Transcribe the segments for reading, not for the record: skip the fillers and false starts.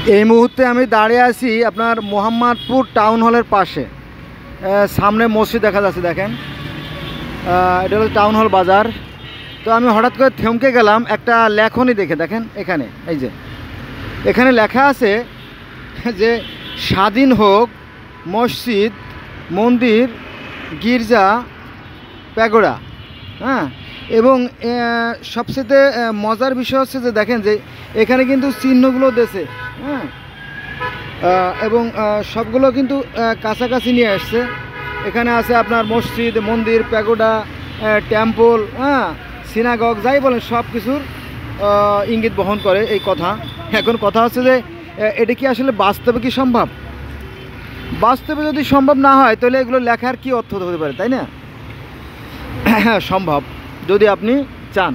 এই মুহূর্তে আমি দাঁড়িয়ে আছি আপনার মোহাম্মদপুর টাউন হলের পাশে। সামনে মসজিদ দেখা যাচ্ছে, দেখেন এটা হলো টাউন হল বাজার। তো আমি হঠাৎ করে থমকে গেলাম একটা লেখনী দেখে। দেখেন এখানে, এই যে এখানে লেখা আছে যে স্বাধীন হোক মসজিদ, মন্দির, গির্জা, প্যাগোডা। হ্যাঁ, এবং সবচেয়ে মজার বিষয় হচ্ছে যে দেখেন যে এখানে কিন্তু চিহ্নগুলো দেছে। হ্যাঁ, এবং সবগুলো কিন্তু কাছাকাছি নিয়ে আসছে। এখানে আছে আপনার মসজিদ, মন্দির, প্যাগোডা, টেম্পল, হ্যাঁ, সিনাগগ, যাই বলেন সব কিছুর ইঙ্গিত বহন করে এই কথা। এখন কথা হচ্ছে যে এটা কি আসলে বাস্তবে কি সম্ভব? বাস্তবে যদি সম্ভব না হয় তাহলে এগুলো লেখার কি অর্থ হতে পারে, তাই না? হ্যাঁ, সম্ভব যদি আপনি চান।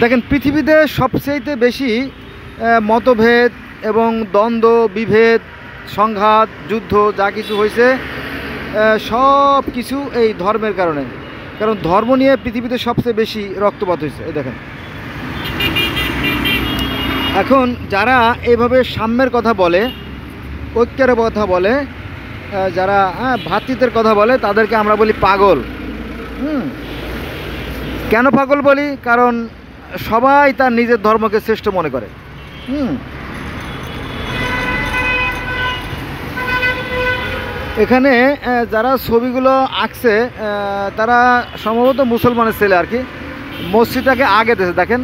দেখেন পৃথিবীতে সবচেয়ে বেশি মতভেদ এবং দ্বন্দ্ব, বিভেদ, সংঘাত, যুদ্ধ যা কিছু হয়েছে সব কিছু এই ধর্মের কারণে। কারণ ধর্ম নিয়ে পৃথিবীতে সবচেয়ে বেশি রক্তপাত হয়েছে। এই দেখেন, এখন যারা এইভাবে সাম্যের কথা বলে, ঐক্যের কথা বলে, যারা ভ্রাতৃত্বের কথা বলে, তাদেরকে আমরা বলি পাগল। কেন পাগল বলি? কারণ সবাই তার নিজের ধর্মকে শ্রেষ্ঠ মনে করে। এখানে যারা ছবিগুলো আঁকছে তারা সম্ভবত মুসলমানের ছেলে আর কি। মসজিদটাকে আগে দিয়েছে, দেখেন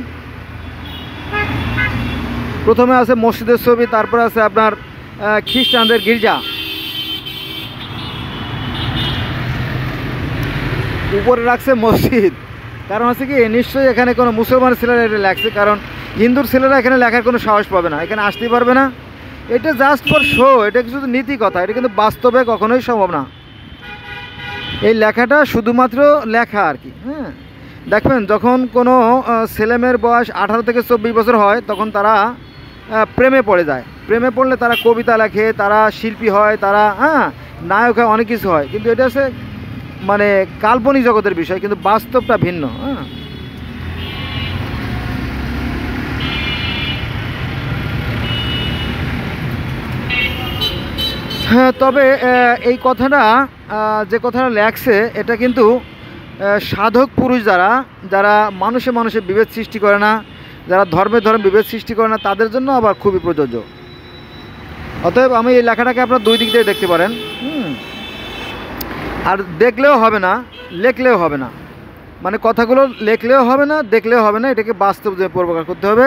প্রথমে আছে মসজিদের ছবি, তারপরে আছে আপনার খ্রিস্টানদের গির্জা, উপরে রাখছে মসজিদ। কারণ হচ্ছে কি, নিশ্চয়ই এখানে কোনো মুসলমানের ছেলেরা এটা লেখছে, কারণ হিন্দুর ছেলেরা এখানে লেখার কোনো সাহস পাবে না, এখানে আসতেই পারবে না। এটা জাস্ট ফর শো, এটা শুধু নীতি কথা, এটা কিন্তু বাস্তবে কখনোই সম্ভব না। এই লেখাটা শুধুমাত্র লেখা আর কি। হ্যাঁ, দেখবেন যখন কোনো ছেলেমেয়ের বয়স 18 থেকে 24 বছর হয় তখন তারা প্রেমে পড়ে যায়। প্রেমে পড়লে তারা কবিতা লেখে, তারা শিল্পী হয়, তারা নায়ক হয়, অনেক কিছু হয়। কিন্তু এটা হচ্ছে মানে কাল্পনিক জগতের বিষয়, কিন্তু বাস্তবটা ভিন্ন। হ্যাঁ, তবে এই কথাটা যে কথাটা লেখছে এটা কিন্তু সাধক পুরুষ যারা মানুষে মানুষে বিভেদ সৃষ্টি করে না, যারা ধর্মে ধর্মে বিভেদ সৃষ্টি করে না, তাদের জন্য আবার খুবই প্রযোজ্য। অতএব আমি এই লেখাটাকে আপনার দুই দিক দিয়ে দেখতে পারেন। আর দেখলেও হবে না, লেখলেও হবে না, মানে কথাগুলো লেখলেও হবে না, দেখলেও হবে না, এটাকে বাস্তব যে প্রকাশ করতে হবে।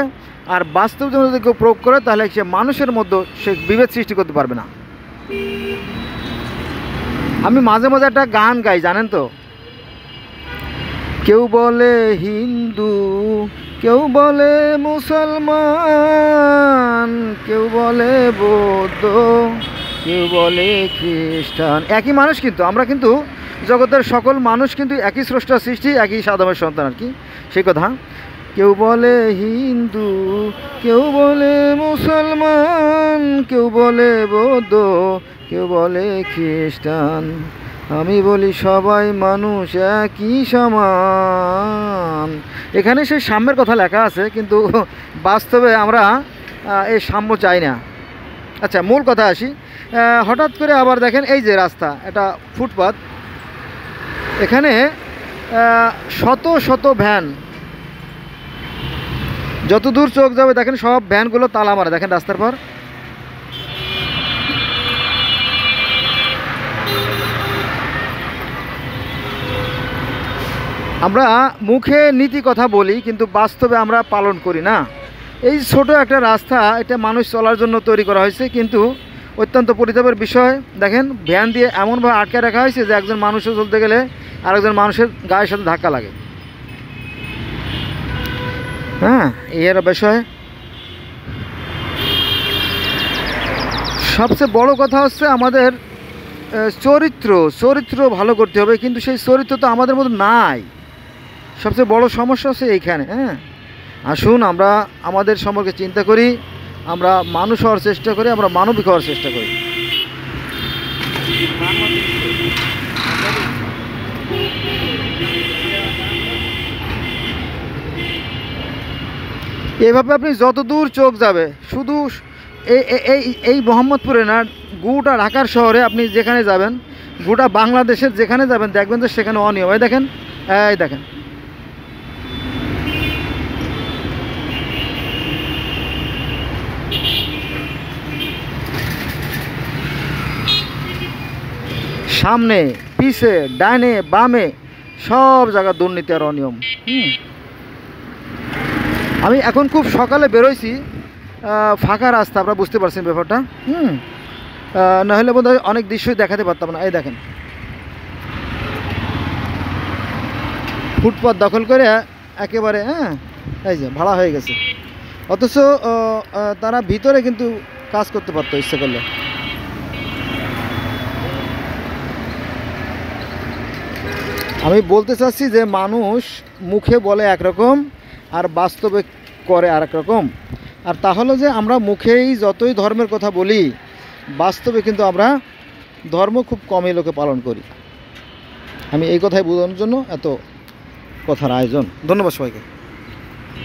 আর বাস্তব যদি কেউ প্রয়োগ করে তাহলে সে মানুষের মধ্যে সে বিভেদ সৃষ্টি করতে পারবে না। আমি মাঝে মাঝে একটা গান গাই, জানেন তো? কেউ বলে হিন্দু, কেউ বলে মুসলমান, কেউ বলে বৌদ্ধ, কেউ বলে খ্রিস্টান। একই মানুষ, কিন্তু আমরা কিন্তু জগতের সকল মানুষ কিন্তু একই স্রষ্টার সৃষ্টি, একই সাদমের সন্তান আর কি, সেই কথা। কেউ বলে হিন্দু, কেউ বলে মুসলমান, কেউ বলে বৌদ্ধ, কেউ বলে খ্রিস্টান, আমি বলি সবাই মানুষ একই সমান। এখানে সেই সাম্যের কথা লেখা আছে, কিন্তু বাস্তবে আমরা এই সাম্য চাই না। আচ্ছা, মূল কথা আসি। হঠাৎ করে আবার দেখেন এই যে রাস্তা, এটা ফুটপাত, এখানে শত শত ভ্যান, যত দূর চোখ যাবে দেখেন সব ভ্যানগুলো তালা মারা। দেখেন রাস্তার পর আমরা মুখে নীতি কথা বলি, কিন্তু বাস্তবে আমরা পালন করি না। এই ছোট একটা রাস্তা, এটা মানুষ চলার জন্য তৈরি করা হয়েছে, কিন্তু অত্যন্ত পরিতাপের বিষয় দেখেন ভ্যান দিয়ে এমনভাবে আটকে রাখা হয়েছে যে একজন মানুষও চলতে গেলে আরেকজন মানুষের গায়ের সাথে ধাক্কা লাগে। হ্যাঁ, এর বিষয় সবচেয়ে বড় কথা হচ্ছে আমাদের চরিত্র ভালো করতে হবে, কিন্তু সেই চরিত্র তো আমাদের মধ্যে নাই। সবচেয়ে বড় সমস্যা হচ্ছে এইখানে। হ্যাঁ, আসুন আমরা আমাদের সম্পর্কে চিন্তা করি, আমরা মানুষ হওয়ার চেষ্টা করি, আমরা মানবিক হওয়ার চেষ্টা করি। এভাবে আপনি যত দূর চোখ যাবে শুধু এই এই এই মোহাম্মদপুরে না, গোটা ঢাকার শহরে আপনি যেখানে যাবেন, গোটা বাংলাদেশের যেখানে যাবেন দেখবেন যে সেখানে অনিয়ম। এই দেখেন, এই দেখেন, সামনে পিছে ডাইনে বামে সব জায়গা দুর্নীতি আর অনিয়ম। আমি এখন খুব সকালে বেরোইছি, ফাঁকা রাস্তা, আপনারা বুঝতে পারছেন ব্যাপারটা। নাহলে বোধহয় অনেক দৃশ্যই দেখাতে পারতাম না। এই দেখেন, ফুটপাত দখল করে একেবারে, এই যে ভাড়া হয়ে গেছে, অথচ তারা ভিতরে কিন্তু কাজ করতে পারতো ইচ্ছে করলে। আমি বলতে চাচ্ছি যে মানুষ মুখে বলে একরকম আর বাস্তবে করে আরেক রকম। আর তাহলে যে আমরা মুখেই যতই ধর্মের কথা বলি, বাস্তবে কিন্তু আমরা ধর্ম খুব কমই লোকে পালন করি। আমি এই কথাই বোঝানোর জন্য এত কথার আয়োজন। ধন্যবাদ সবাইকে।